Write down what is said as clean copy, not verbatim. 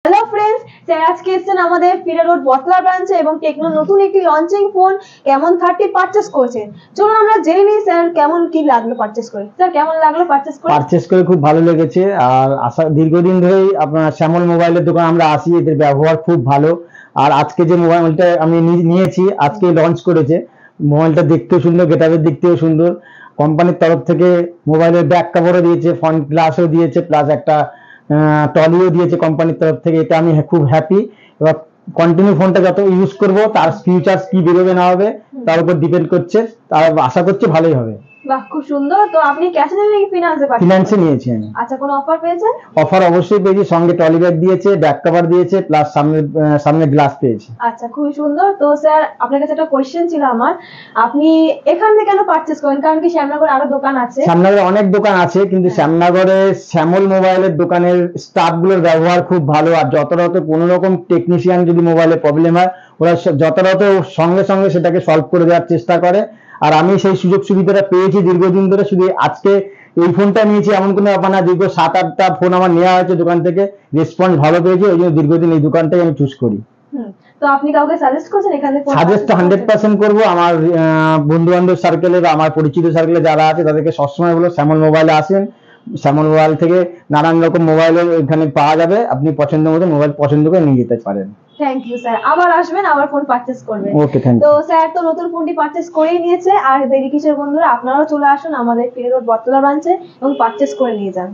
Hello friends, sir আজকে এসেছেন আমাদের ফিরে রোড বটলা ব্রাঞ্চে এবং টেকনো নতুন একটি লঞ্চিং ফোন কেমন 30 পারচেজ করেছেন। চলুন আমরা জেনে নিই স্যার কেমন কি লাগলো পারচেজ করে। স্যার কেমন লাগলো পারচেজ করে? পারচেজ করে খুব ভালো লেগেছে। আর দীর্ঘদিন ধরেই আপনার শ্যামল মোবাইলের দোকান আমরা আসি, এদের ব্যবহার খুব ভালো। আর আজকে যে মোবাইলটা আমি নিয়েছি, আজকে লঞ্চ করেছে। মোবাইলটা দেখতেও সুন্দর, গেটআপের দিক থেকেও সুন্দর। কোম্পানির তরফ থেকে মোবাইলের ব্যাক কভারও দিয়েছে, ফ্রন্ট গ্লাসও দিয়েছে, প্লাস একটা টলিও দিয়েছে কোম্পানির তরফ থেকে। এটা আমি খুব হ্যাপি। এবার কন্টিনিউ ফোনটা যত ইউজ করব তার ফিউচার্স কি বেরোবে না হবে তার উপর ডিপেন্ড করছে। তার আশা করছি ভালোই হবে। বাহ, খুব সুন্দর। তো আপনি ক্যাশে নিলেন নাকি ফিনান্সে পাচ্ছেন? ফিনান্সে নিয়েছি আমি। আচ্ছা, কোনো অফার পেয়েছেন? অফার অবশ্যই পেয়েছি, সঙ্গে টলি ব্যাগ দিয়েছে, ব্যাক কভার দিয়েছে, প্লাস সামনে গ্লাস পেয়েছি। আচ্ছা, খুবই সুন্দর। তো স্যার আপনার কাছে একটা কোশ্চেন ছিল আমার, আপনি এখান থেকে কেন পারচেজ করেন? কারণ কি শ্যামনগরে আরো দোকান আছে? শ্যামনগরে অনেক দোকান আছে, কিন্তু শ্যামনগরে শ্যামল মোবাইলের দোকানের স্টাফ গুলোর ব্যবহার খুব ভালো। আর যথাযথ কোনো রকম টেকনিশিয়ান যদি মোবাইলে প্রবলেম হয়, ওরা যথাযথ সঙ্গে সঙ্গে সেটাকে সলভ করে দেওয়ার চেষ্টা করে। আর আমি সেই সুযোগ সুবিধাটা পেয়েছি দীর্ঘদিন ধরে। শুধু আজকে এই ফোনটা নিয়েছি এমন কোনো ব্যাপার না, দীর্ঘ 7-8টা ফোন আমার নেওয়া হয়েছে দোকান থেকে, রেসপন্স ভালো পেয়েছি, ওই জন্য দীর্ঘদিন এই দোকানটাই আমি চুজ করি। তো আপনি কাউকে সাজেস্ট করছেন এখানে? সাজেস্ট 100% করবো। আমার বন্ধু বান্ধব সার্কেলে বা আমার পরিচিত সার্কেলে যারা আছে তাদেরকে সবসময় বলো শ্যামল মোবাইলে আসেন। শ্যামল মোবাইল থেকে নানান রকম মোবাইল এখানে পাওয়া যাবে, আপনি পছন্দ মতো মোবাইল পছন্দ করে নিয়ে যেতে পারেন। থ্যাংক ইউ স্যার, আবার আসবেন, আবার ফোন পারচেজ করবেন। ওকে, থ্যাংক ইউ। তো স্যার তো নতুন ফোনটি পারচেজ করেই নিয়েছে, আর দেরি কিসের বন্ধুরা, আপনারাও চলে আসুন আমাদের ফিরে রোড বটতলা ব্রাঞ্চে এবং পারচেজ করে নিয়ে যান।